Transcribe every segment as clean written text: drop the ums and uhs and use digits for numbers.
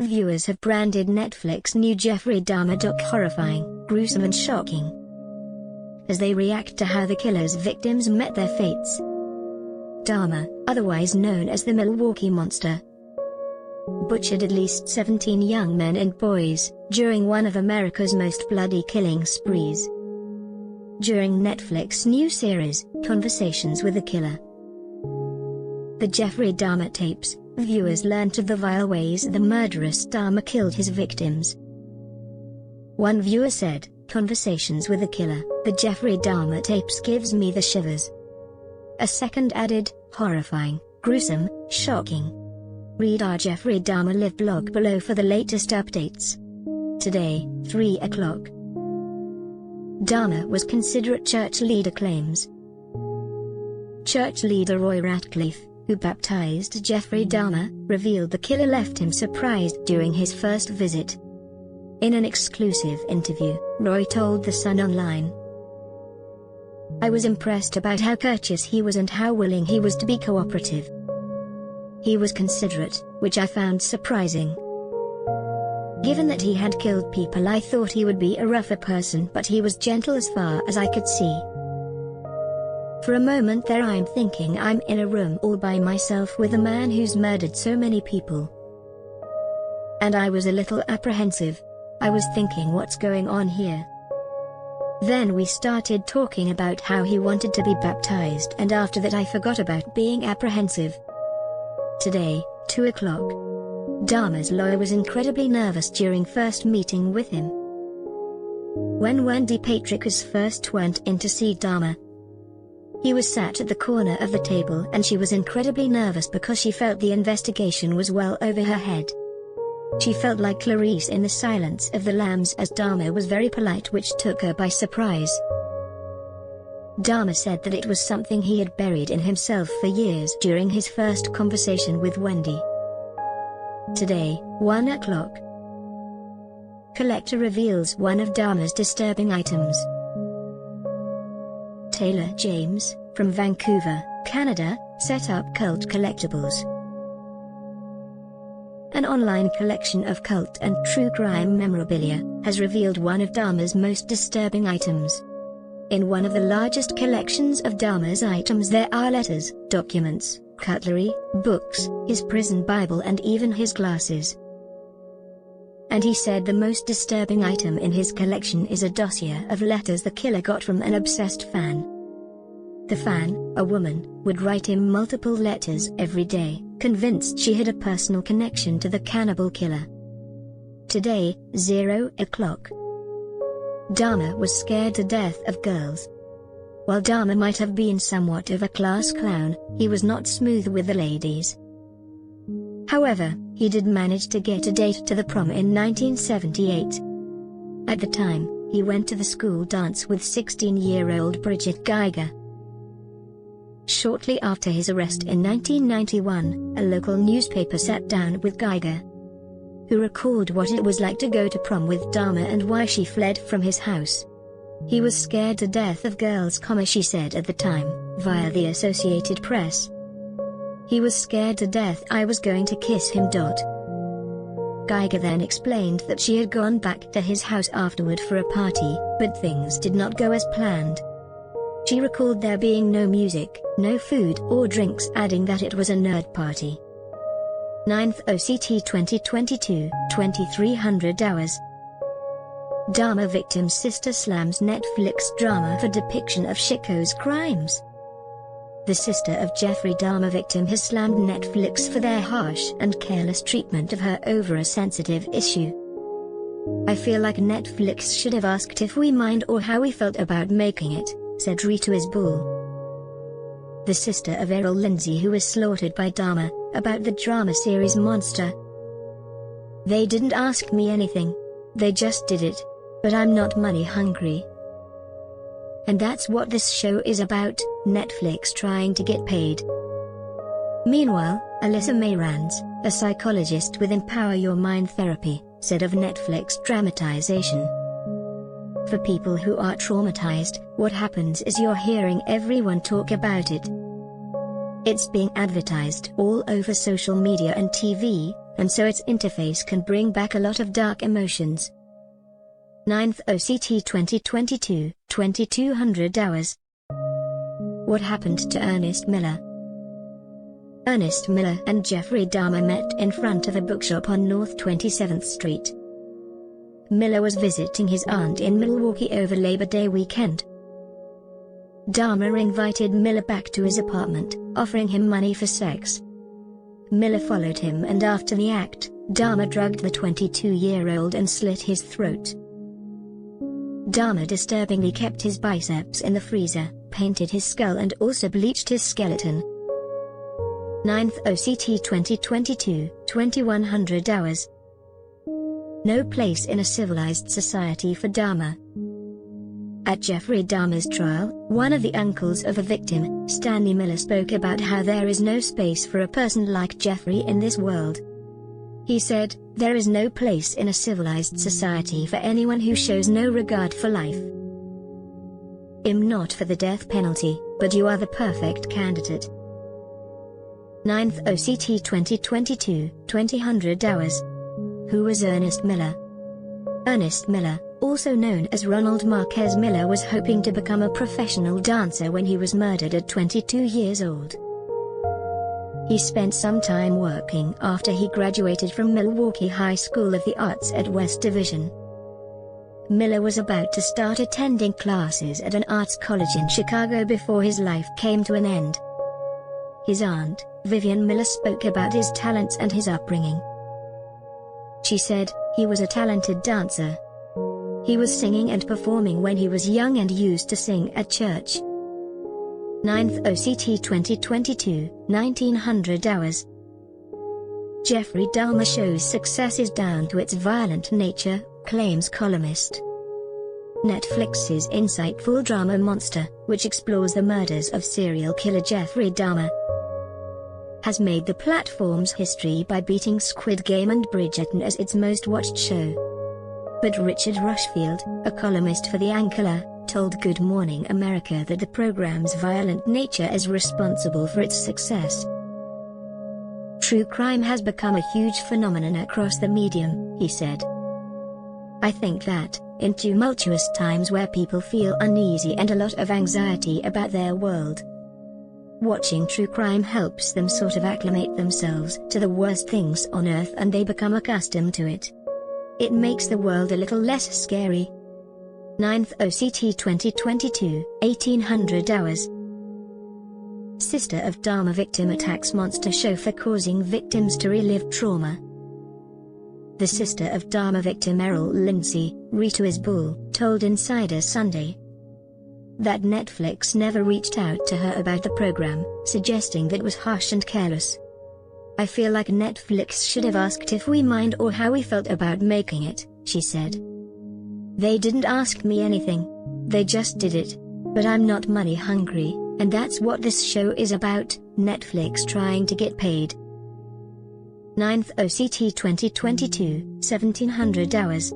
viewers have branded Netflix's new Jeffrey Dahmer doc horrifying, gruesome and shocking, as they react to how the killer's victims met their fates. Dahmer, otherwise known as the Milwaukee Monster, butchered at least 17 young men and boys during one of America's most bloody killing sprees. During Netflix's new series, Conversations with the Killer, The Jeffrey Dahmer Tapes, viewers learned of the vile ways the murderous Dahmer killed his victims. One viewer said, "Conversations with the Killer, The Jeffrey Dahmer Tapes gives me the shivers." A second added, "Horrifying, gruesome, shocking." Read our Jeffrey Dahmer Live blog below for the latest updates. Today, 3 o'clock. Dahmer was considerate, church leader claims. Church leader Roy Ratcliffe, who baptized Jeffrey Dahmer, revealed the killer left him surprised during his first visit. In an exclusive interview, Roy told The Sun Online, "I was impressed about how courteous he was and how willing he was to be cooperative. He was considerate, which I found surprising. Given that he had killed people, I thought he would be a rougher person, but he was gentle as far as I could see. For a moment there I'm thinking I'm in a room all by myself with a man who's murdered so many people. And I was a little apprehensive. I was thinking, what's going on here?" Then we started talking about how he wanted to be baptized, and after that I forgot about being apprehensive. Today, 2 o'clock. Dahmer's lawyer was incredibly nervous during first meeting with him. When Wendy Patricus first went in to see Dahmer, he was sat at the corner of the table and she was incredibly nervous because she felt the investigation was well over her head. She felt like Clarice in The Silence of the Lambs, as Dahmer was very polite, which took her by surprise. Dahmer said that it was something he had buried in himself for years during his first conversation with Wendy. Today, 1 o'clock. Collector reveals one of Dahmer's disturbing items. Taylor James, from Vancouver, Canada, set up Cult Collectibles, an online collection of cult and true crime memorabilia, has revealed one of Dahmer's most disturbing items. In one of the largest collections of Dahmer's items there are letters, documents, cutlery, books, his prison Bible and even his glasses. And he said the most disturbing item in his collection is a dossier of letters the killer got from an obsessed fan. The fan, a woman, would write him multiple letters every day, convinced she had a personal connection to the cannibal killer. Today, 0 o'clock. Dahmer was scared to death of girls. While Dahmer might have been somewhat of a class clown, he was not smooth with the ladies. However, he did manage to get a date to the prom in 1978. At the time, he went to the school dance with 16-year-old Bridget Geiger. Shortly after his arrest in 1991, a local newspaper sat down with Geiger, who recalled what it was like to go to prom with Dahmer and why she fled from his house. "He was scared to death of girls," she said at the time, via the Associated Press. "He was scared to death I was going to kiss him." Geiger then explained that she had gone back to his house afterward for a party, but things did not go as planned. She recalled there being no music, no food or drinks, adding that it was a nerd party. 9th OCT 2022, 2300 hours. Dahmer victim's sister slams Netflix drama for depiction of Chico's crimes. The sister of Jeffrey Dahmer victim has slammed Netflix for their harsh and careless treatment of her over a sensitive issue. "I feel like Netflix should have asked if we mind or how we felt about making it," said Rita Isbell, the sister of Errol Lindsay, who was slaughtered by Dahmer, about the drama series Monster. "They didn't ask me anything. They just did it. But I'm not money hungry. And that's what this show is about, Netflix trying to get paid." Meanwhile, Alyssa Mayrands, a psychologist with Empower Your Mind Therapy, said of Netflix dramatization, "For people who are traumatized, what happens is you're hearing everyone talk about it. It's being advertised all over social media and TV, and so its interface can bring back a lot of dark emotions. 9th OCT 2022, 2200 hours. What happened to Ernest Miller? Ernest Miller and Jeffrey Dahmer met in front of a bookshop on North 27th Street. Miller was visiting his aunt in Milwaukee over Labor Day weekend. Dahmer invited Miller back to his apartment, offering him money for sex. Miller followed him, and after the act, Dahmer drugged the 22-year-old and slit his throat. Dahmer disturbingly kept his biceps in the freezer, painted his skull and also bleached his skeleton. 9th OCT 2022, 2100 hours. No place in a civilized society for Dahmer. At Jeffrey Dahmer's trial, one of the uncles of a victim, Stanley Miller, spoke about how there is no space for a person like Jeffrey in this world. He said, "There is no place in a civilized society for anyone who shows no regard for life. I'm not for the death penalty, but you are the perfect candidate." 9th OCT 2022, 2000 hours. Who was Ernest Miller? Ernest Miller, also known as Ronald Marquez Miller, was hoping to become a professional dancer when he was murdered at 22 years old. He spent some time working after he graduated from Milwaukee High School of the Arts at West Division. Miller was about to start attending classes at an arts college in Chicago before his life came to an end. His aunt, Vivian Miller, spoke about his talents and his upbringing. She said, "He was a talented dancer. He was singing and performing when he was young and used to sing at church." 9th OCT 2022, 1900 hours. Jeffrey Dahmer shows success is down to its violent nature, claims columnist. Netflix's insightful drama Monster, which explores the murders of serial killer Jeffrey Dahmer, has made the platform's history by beating Squid Game and Bridgerton as its most watched show. But Richard Rushfield, a columnist for The Anchor, told Good Morning America that the program's violent nature is responsible for its success. "True crime has become a huge phenomenon across the medium," he said. "I think that, in tumultuous times where people feel uneasy and a lot of anxiety about their world, watching true crime helps them sort of acclimate themselves to the worst things on earth and they become accustomed to it. It makes the world a little less scary." 9th OCT 2022, 1800 hours. Sister of Dahmer victim attacks monster show for causing victims to relive trauma. The sister of Dahmer victim Errol Lindsay, Rita Isbell, told Insider Sunday that Netflix never reached out to her about the program, suggesting that it was harsh and careless. "I feel like Netflix should have asked if we mind or how we felt about making it," she said. "They didn't ask me anything. They just did it. But I'm not money hungry, and that's what this show is about, Netflix trying to get paid." 9th OCT 2022, 1700 hours.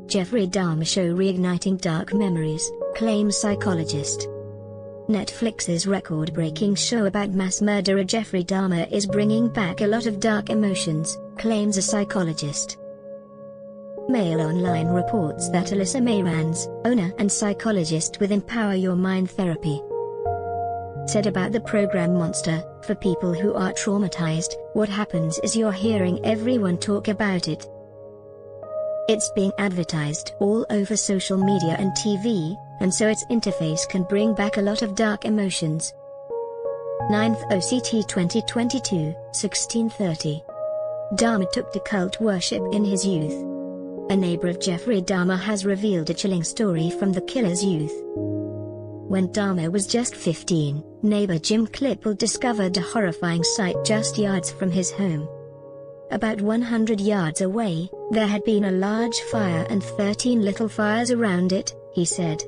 Jeffrey Dahmer show reigniting dark memories, claims psychologist. Netflix's record-breaking show about mass murderer Jeffrey Dahmer is bringing back a lot of dark emotions, claims a psychologist. Mail Online reports that Alyssa Mayranz, owner and psychologist with Empower Your Mind Therapy, said about the program Monster, "For people who are traumatized, what happens is you're hearing everyone talk about it. It's being advertised all over social media and TV, and so its interface can bring back a lot of dark emotions." 9th OCT 2022, 1630. Dahmer took to cult worship in his youth. A neighbor of Jeffrey Dahmer has revealed a chilling story from the killer's youth. When Dahmer was just 15, neighbor Jim Klippel discovered a horrifying sight just yards from his home. About 100 yards away, there had been a large fire and 13 little fires around it, he said.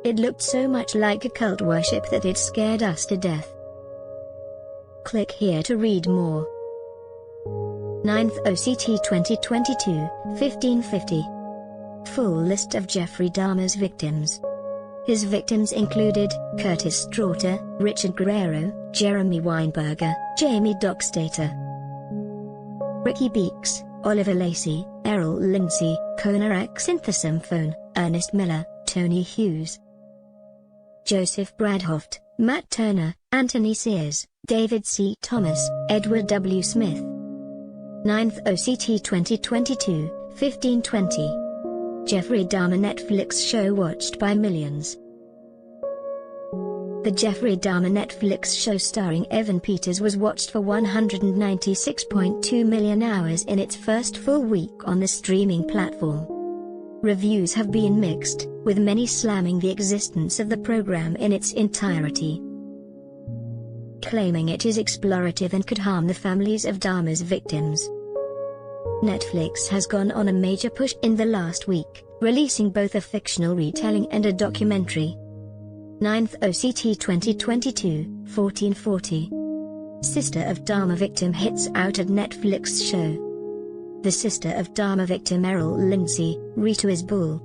"It looked so much like a cult worship that it scared us to death." Click here to read more. 9th OCT 2022, 1550. Full list of Jeffrey Dahmer's victims. His victims included Curtis Straughter, Richard Guerrero, Jeremy Weinberger, Jamie Dockstader. Ricky Beeks, Oliver Lacey, Errol Lindsay, Kona X Synthesymphone, Ernest Miller, Tony Hughes, Joseph Bradhoft, Matt Turner, Anthony Sears, David C. Thomas, Edward W. Smith. 9th OCT 2022, 1520. Jeffrey Dahmer Netflix show watched by millions. The Jeffrey Dahmer Netflix show starring Evan Peters was watched for 196.2 million hours in its first full week on the streaming platform. Reviews have been mixed, with many slamming the existence of the program in its entirety, claiming it is explorative and could harm the families of Dahmer's victims. Netflix has gone on a major push in the last week, releasing both a fictional retelling and a documentary. 9th OCT 2022, 1440. Sister of Dahmer victim hits out at Netflix show. The sister of Dahmer victim Errol Lindsay, Rita Isbell,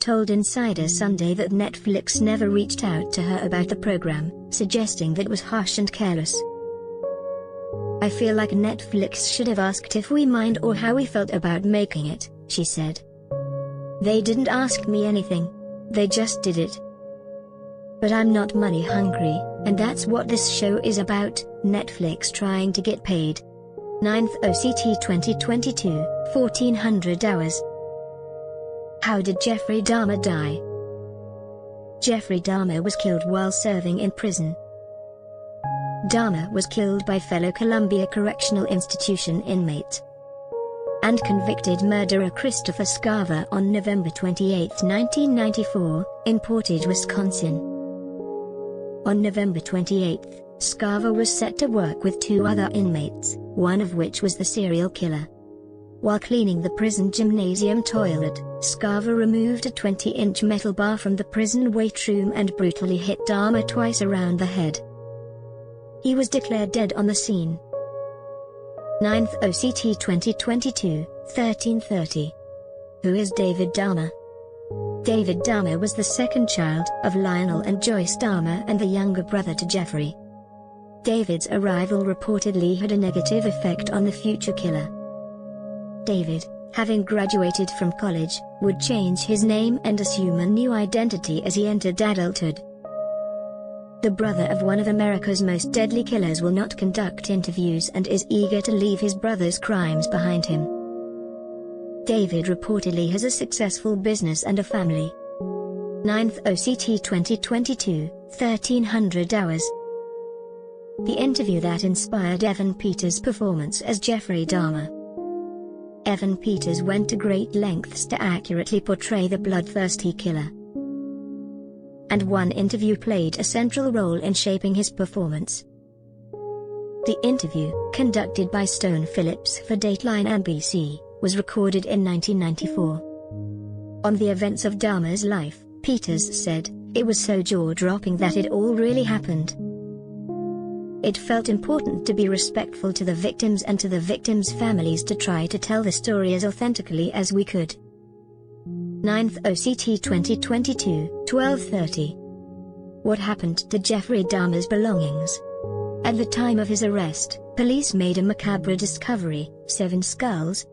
told Insider Sunday that Netflix never reached out to her about the program, suggesting that it was harsh and careless. "I feel like Netflix should have asked if we mind or how we felt about making it," she said. "They didn't ask me anything. They just did it. But I'm not money hungry, and that's what this show is about, Netflix trying to get paid." 9th OCT 2022, 1400 hours. How did Jeffrey Dahmer die? Jeffrey Dahmer was killed while serving in prison. Dahmer was killed by fellow Columbia Correctional Institution inmate and convicted murderer Christopher Scarver on November 28, 1994, in Portage, Wisconsin. On November 28, Scarver was set to work with two other inmates, one of which was the serial killer. While cleaning the prison gymnasium toilet, Scarver removed a 20-inch metal bar from the prison weight room and brutally hit Dahmer twice around the head. He was declared dead on the scene. 9th OCT 2022, 1330. Who is David Dahmer? David Dahmer was the second child of Lionel and Joyce Dahmer and the younger brother to Jeffrey. David's arrival reportedly had a negative effect on the future killer. David, having graduated from college, would change his name and assume a new identity as he entered adulthood. The brother of one of America's most deadly killers will not conduct interviews and is eager to leave his brother's crimes behind him. David reportedly has a successful business and a family. 9th OCT 2022, 1300 hours. The interview that inspired Evan Peters' performance as Jeffrey Dahmer. Evan Peters went to great lengths to accurately portray the bloodthirsty killer, and one interview played a central role in shaping his performance. The interview, conducted by Stone Phillips for Dateline NBC, was recorded in 1994. On the events of Dahmer's life, Peters said, "It was so jaw-dropping that it all really happened. It felt important to be respectful to the victims and to the victims' families to try to tell the story as authentically as we could." 9th OCT 2022, 1230. What happened to Jeffrey Dahmer's belongings? At the time of his arrest, police made a macabre discovery: 7 skulls,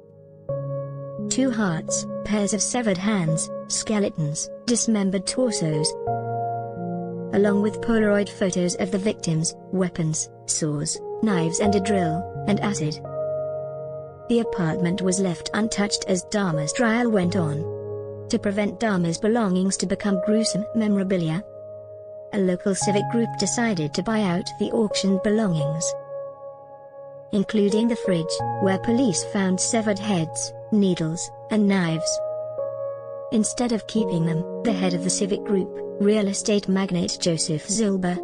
2 hearts, pairs of severed hands, skeletons, dismembered torsos, along with Polaroid photos of the victims, weapons, saws, knives and a drill, and acid. The apartment was left untouched as Dahmer's trial went on. To prevent Dahmer's belongings to become gruesome memorabilia, a local civic group decided to buy out the auctioned belongings, including the fridge, where police found severed heads, needles, and knives. Instead of keeping them, the head of the civic group, real estate magnate Joseph Zilber,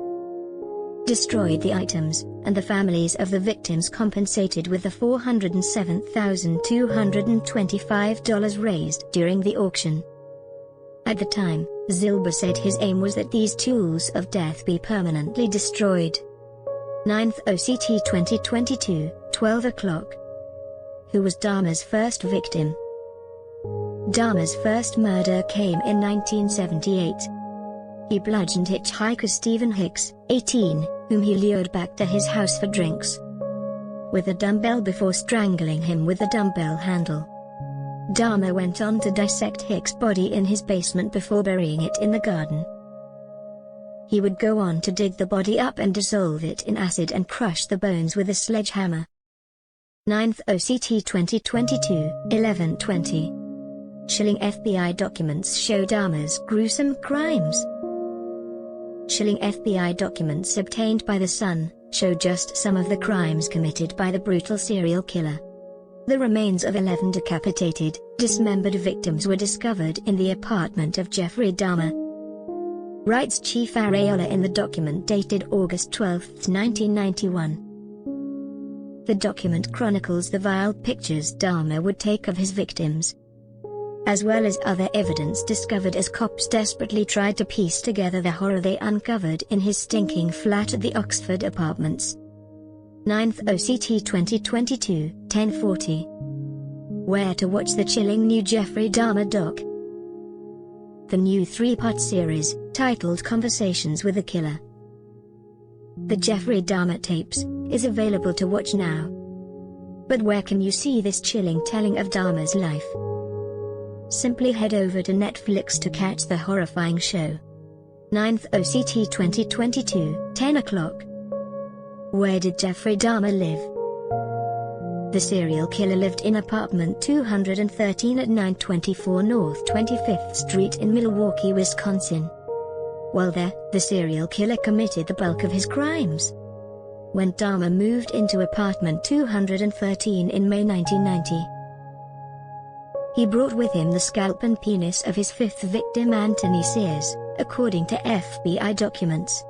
destroyed the items, and the families of the victims compensated with the $407,225 raised during the auction. At the time, Zilber said his aim was that these tools of death be permanently destroyed. 9th OCT 2022, 12 o'clock. Who was Dahmer's first victim? Dahmer's first murder came in 1978. He bludgeoned hitchhiker Stephen Hicks, 18, whom he lured back to his house for drinks. with a dumbbell before strangling him with the dumbbell handle. Dahmer went on to dissect Hicks' body in his basement before burying it in the garden. He would go on to dig the body up and dissolve it in acid and crush the bones with a sledgehammer. 9th OCT 2022, 11:20. Chilling FBI documents show Dahmer's gruesome crimes. Chilling FBI documents obtained by The Sun show just some of the crimes committed by the brutal serial killer. The remains of 11 decapitated, dismembered victims were discovered in the apartment of Jeffrey Dahmer. Writes Chief Areola in the document dated August 12, 1991. The document chronicles the vile pictures Dahmer would take of his victims, as well as other evidence discovered as cops desperately tried to piece together the horror they uncovered in his stinking flat at the Oxford Apartments. 9th OCT 2022, 10:40. Where to watch the chilling new Jeffrey Dahmer doc. The new 3-part series, titled Conversations with the Killer, The Jeffrey Dahmer Tapes, is available to watch now. But where can you see this chilling telling of Dahmer's life? Simply head over to Netflix to catch the horrifying show. 9th OCT 2022, 10 o'clock. Where did Jeffrey Dahmer live? The serial killer lived in apartment 213 at 924 North 25th Street in Milwaukee, Wisconsin. While there, the serial killer committed the bulk of his crimes. When Dahmer moved into apartment 213 in May 1990, he brought with him the scalp and penis of his 5th victim, Anthony Sears, according to FBI documents.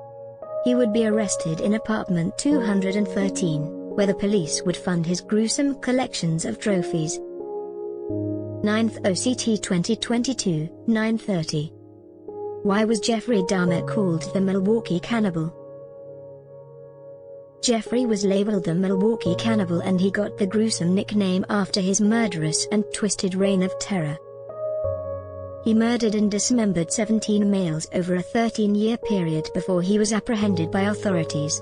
He would be arrested in apartment 213, where the police would fund his gruesome collections of trophies. 9th OCT 2022, 9:30. Why was Jeffrey Dahmer called the Milwaukee Cannibal? Jeffrey was labeled the Milwaukee Cannibal, and he got the gruesome nickname after his murderous and twisted reign of terror. He murdered and dismembered 17 males over a 13-year period before he was apprehended by authorities.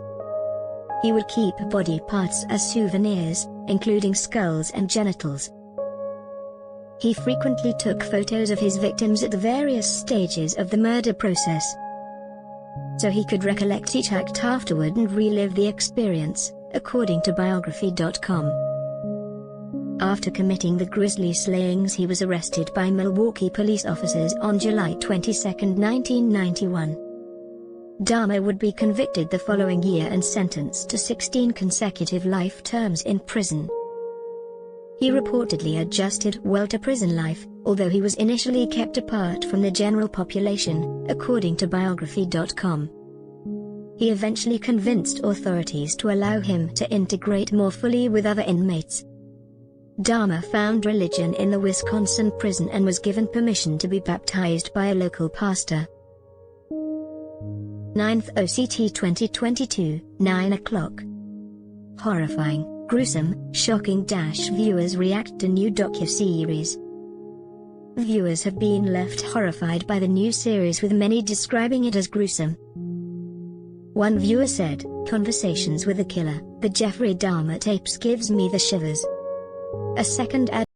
He would keep body parts as souvenirs, including skulls and genitals. He frequently took photos of his victims at the various stages of the murder process, so he could recollect each act afterward and relive the experience, according to biography.com. After committing the grisly slayings, he was arrested by Milwaukee police officers on July 22, 1991. Dahmer would be convicted the following year and sentenced to 16 consecutive life terms in prison. He reportedly adjusted well to prison life, although he was initially kept apart from the general population, according to biography.com. He eventually convinced authorities to allow him to integrate more fully with other inmates. Dahmer found religion in the Wisconsin prison and was given permission to be baptized by a local pastor. 9th OCT 2022, 9 o'clock. Horrifying, gruesome, shocking - viewers react to new docu-series. Viewers have been left horrified by the new series, with many describing it as gruesome. One viewer said, "Conversations with the Killer, the Jeffrey Dahmer Tapes gives me the shivers." A second